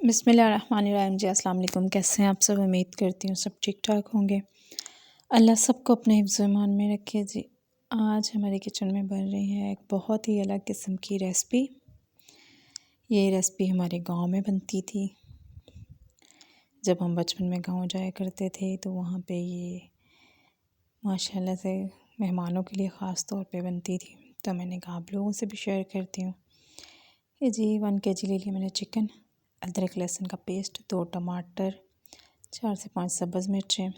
बिस्मिल्लाहिर्रहमानिर्रहीम जी। अस्सलाम वालेकुम। कैसे हैं आप सब? उम्मीद करती हूँ सब ठीक ठाक होंगे। अल्लाह सबको अपने हिफ्ज़ ईमान में रखे जी। आज हमारे किचन में बन रही है एक बहुत ही अलग किस्म की रेसिपी। ये रेसिपी हमारे गांव में बनती थी। जब हम बचपन में गांव जाया करते थे तो वहाँ पे ये माशाल्लाह से मेहमानों के लिए ख़ास तौर पे बनती थी। तो मैंने कहा आप लोगों से भी शेयर करती हूँ। ये जी 1 kg ले लिया मैंने चिकन, अदरक लहसुन का पेस्ट, 2 टमाटर, 4 से 5 सब्ज़ मिर्चें,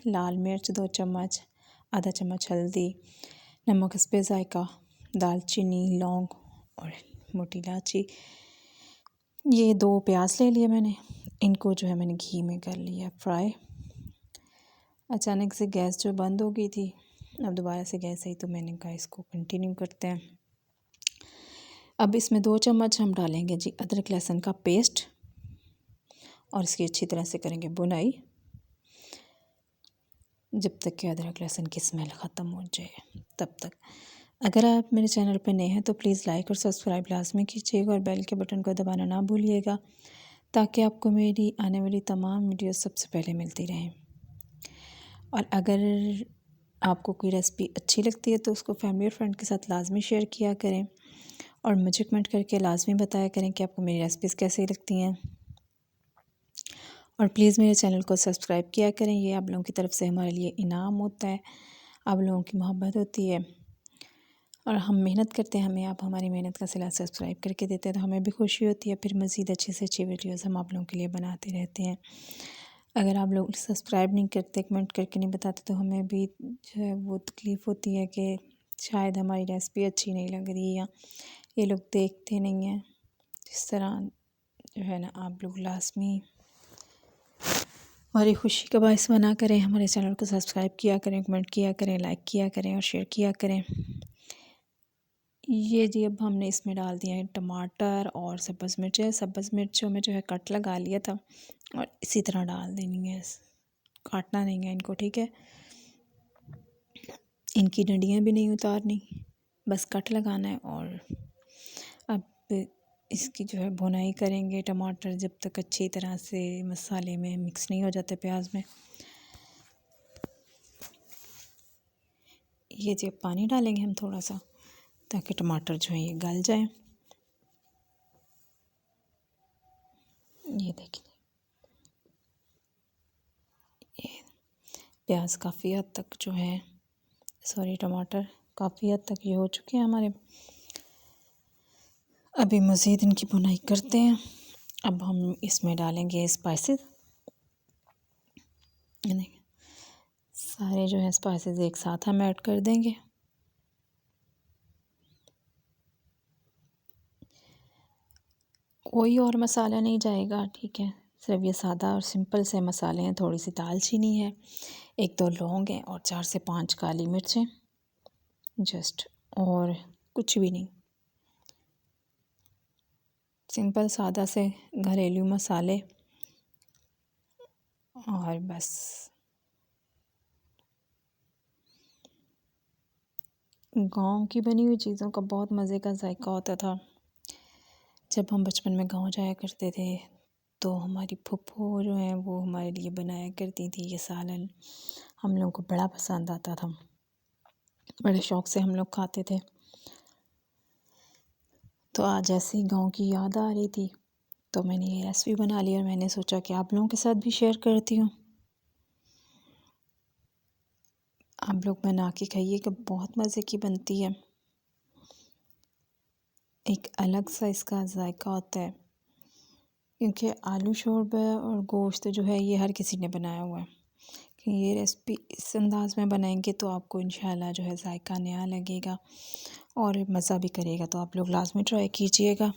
लाल मिर्च 2 चम्मच, आधा चम्मच हल्दी, नमक हस्बे ज़ायका, दालचीनी, लौंग और मोटी इलायची। ये 2 प्याज ले लिए मैंने, इनको जो है मैंने घी में कर लिया फ्राई। अचानक से गैस जो बंद हो गई थी, अब दोबारा से गैस आई तो मैंने कहा इसको कंटिन्यू करते हैं। अब इसमें 2 चम्मच हम डालेंगे जी अदरक लहसुन का पेस्ट और इसकी अच्छी तरह से करेंगे बुनाई जब तक कि अदरक लहसुन की स्मेल ख़त्म हो जाए तब तक। अगर आप मेरे चैनल पर नए हैं तो प्लीज़ लाइक और सब्सक्राइब लाजमी कीजिएगा और बेल के बटन को दबाना ना भूलिएगा ताकि आपको मेरी आने वाली तमाम वीडियो सबसे पहले मिलती रहें। और अगर आपको कोई रेसिपी अच्छी लगती है तो उसको फैमिली और फ्रेंड के साथ लाजमी शेयर किया करें और मुझे कमेंट करके लाजमी बताया करें कि आपको मेरी रेसिपीज़ कैसी लगती हैं। और प्लीज़ मेरे चैनल को सब्सक्राइब किया करें, ये आप लोगों की तरफ से हमारे लिए इनाम होता है, आप लोगों की मोहब्बत होती है और हम मेहनत करते हैं, हमें आप हमारी मेहनत का सिला सब्सक्राइब करके देते हैं तो हमें भी खुशी होती है। फिर मज़ीद अच्छी से अच्छी वीडियोज़ हम आप लोगों के लिए बनाते रहते हैं। अगर आप लोग सब्सक्राइब नहीं करते, कमेंट करके नहीं बताते तो हमें भी जो है वो तकलीफ़ होती है कि शायद हमारी रेसिपी अच्छी नहीं लग रही या ये लोग देखते नहीं हैं। इस तरह जो है ना आप लोग लाजमी हमारी खुशी का बायस बना करें, हमारे चैनल को सब्सक्राइब किया करें, कमेंट किया करें, लाइक किया करें और शेयर किया करें। ये जी अब हमने इसमें डाल दिया है टमाटर और सब्ज़ मिर्चें। सब्ज़ मिर्चों में जो है कट लगा लिया था और इसी तरह डाल देनी है, काटना नहीं है इनको, ठीक है। इनकी डंडियाँ भी नहीं उतारनी, बस कट लगाना है। और अब इसकी जो है भुनाई करेंगे टमाटर जब तक अच्छी तरह से मसाले में मिक्स नहीं हो जाते प्याज में। ये जो पानी डालेंगे हम थोड़ा सा ताकि टमाटर जो है ये गल जाए। ये देखिए ये प्याज काफ़ी हद तक जो है टमाटर काफ़ी हद तक ये हो चुके हैं हमारे। अभी मज़ीद इनकी भुनाई करते हैं। अब हम इसमें डालेंगे स्पाइसेस। सारे जो है स्पाइसेस एक साथ हम ऐड कर देंगे। कोई और मसाला नहीं जाएगा, ठीक है। सिर्फ ये सादा और सिंपल से मसाले हैं। थोड़ी सी दालचीनी है, 1-2 लौंग हैं और 4 से 5 काली मिर्चें जस्ट, और कुछ भी नहीं। सिंपल सादा से घरेलू मसाले और बस। गांव की बनी हुई चीज़ों का बहुत मज़े का जायका होता था। जब हम बचपन में गांव जाया करते थे तो हमारी फूफो जो हैं वो हमारे लिए बनाया करती थी ये सालन। हम लोगों को बड़ा पसंद आता था, बड़े शौक़ से हम लोग खाते थे। तो आज ऐसे ही गांव की याद आ रही थी तो मैंने ये रेसिपी बना ली और मैंने सोचा कि आप लोगों के साथ भी शेयर करती हूँ। आप लोग बना के खाइए कि बहुत मज़े की बनती है। एक अलग सा इसका जायका होता है क्योंकि आलू शोरबा और गोश्त जो है ये हर किसी ने बनाया हुआ है कि ये रेसिपी इस अंदाज़ में बनाएंगे तो आपको इंशाल्लाह जो है जायका नया लगेगा और मज़ा भी करेगा। तो आप लोग लाजमी ट्राई कीजिएगा।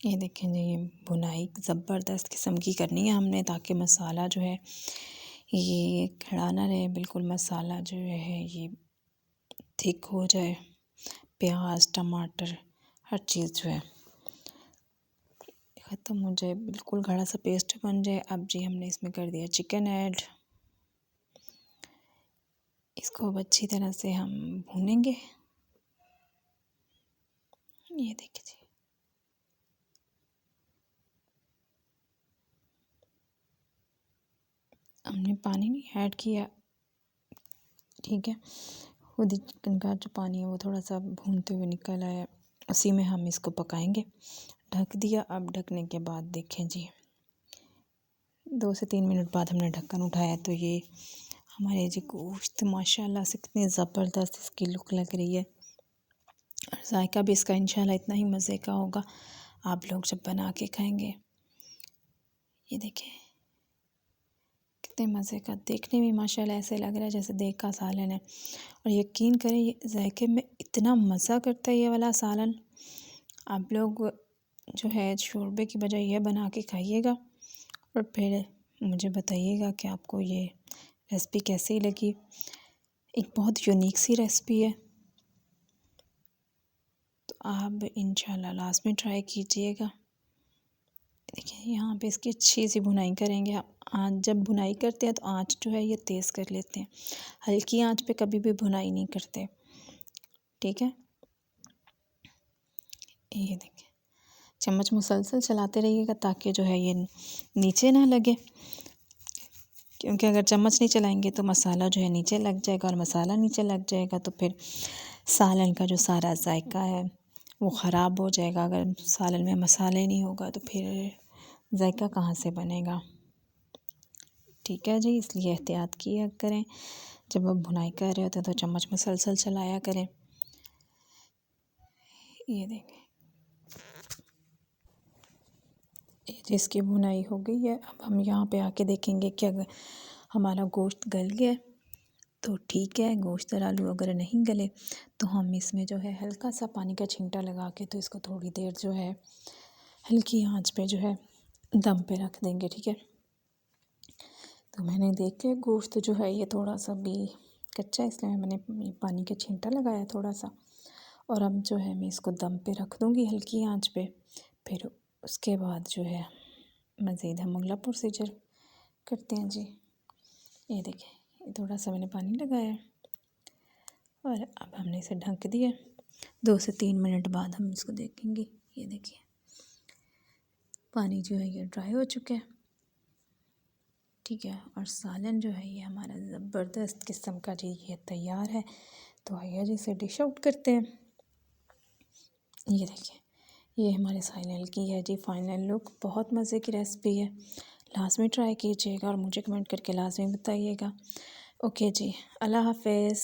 ये देखें ये भुनाई ज़बरदस्त किस्म की करनी है हमने ताकि मसाला जो है ये खड़ा ना रहे, बिल्कुल मसाला जो है ये थिक हो जाए। प्याज टमाटर हर चीज़ जो है ख़त्म हो जाए, बिल्कुल गाढ़ा सा पेस्ट बन जाए। अब जी हमने इसमें कर दिया चिकन ऐड। इसको अब अच्छी तरह से हम भूनेंगे। ये देखिए हमने पानी नहीं ऐड किया, ठीक है। खुद ही चिकन का जो पानी है वो थोड़ा सा भूनते हुए निकल आया, उसी में हम इसको पकाएंगे। ढक दिया। अब ढकने के बाद देखें जी, 2 से 3 मिनट बाद हमने ढक्कन उठाया तो ये हमारे जी गोश्त माशाल्लाह से कितनी ज़बरदस्त इसकी लुक लग रही है, और जायका भी इसका इंशाल्लाह इतना ही मज़े का होगा आप लोग जब बना के खाएंगे। ये देखें कितने मज़े का, देखने में माशाल्लाह ऐसे लग रहा है जैसे देग का सालन है, और यकीन करें ये जायके में इतना मज़ा करता है ये वाला सालन। आप लोग जो है शोरबे की बजाय ये बना के खाइएगा और फिर मुझे बताइएगा कि आपको ये रेसिपी कैसी लगी। एक बहुत यूनिक सी रेसिपी है, तो आप इंशाल्लाह लास्ट में ट्राई कीजिएगा। देखिए यहाँ पे इसकी अच्छी सी भुनाई करेंगे। आँच जब भुनाई करते हैं तो आँच जो है ये तेज़ कर लेते हैं, हल्की आँच पे कभी भी भुनाई नहीं करते, ठीक है। ये देखिए चम्मच मुसलसल चलाते रहिएगा ताकि जो है ये नीचे ना लगे, क्योंकि अगर चम्मच नहीं चलाएंगे तो मसाला जो है नीचे लग जाएगा, और मसाला नीचे लग जाएगा तो फिर सालन का जो सारा जायका है वो ख़राब हो जाएगा। अगर सालन में मसाला ही नहीं होगा तो फिर जायका कहाँ से बनेगा, ठीक है जी। इसलिए एहतियात किया करें, जब आप भुनाई कर रहे होते हैं तो चम्मच मुसलसल चलाया करें। ये देखें जिसकी भुनाई हो गई है, अब हम यहाँ पे आके देखेंगे कि अगर हमारा गोश्त गल गया तो ठीक है। गोश्त और आलू अगर नहीं गले तो हम इसमें जो है हल्का सा पानी का छींटा लगा के तो इसको थोड़ी देर जो है हल्की आंच पे जो है दम पे रख देंगे, ठीक है। तो मैंने देख के गोश्त जो है ये थोड़ा सा भी कच्चा है, इसलिए मैंने पानी का छींटा लगाया थोड़ा सा, और अब जो है मैं इसको दम पे रख दूँगी हल्की आंच पे। फिर उसके बाद जो है मज़ीद हम अगला प्रोसीजर करते हैं जी। ये देखिए थोड़ा सा मैंने पानी लगाया और अब हमने इसे ढक दिया। 2 से 3 मिनट बाद हम इसको देखेंगे। ये देखिए पानी जो है ये ड्राई हो चुका है, ठीक है, और सालन जो है ये हमारा ज़बरदस्त किस्म का जी ये तैयार है। तो आइए जी इसे डिश आउट करते हैं। ये देखिए ये हमारे सालन की है जी फाइनल लुक, बहुत मज़े की रेसिपी है। लास्ट में ट्राई कीजिएगा और मुझे कमेंट करके लाजमी बताइएगा। ओके जी, अल्लाह हाफ़िज़।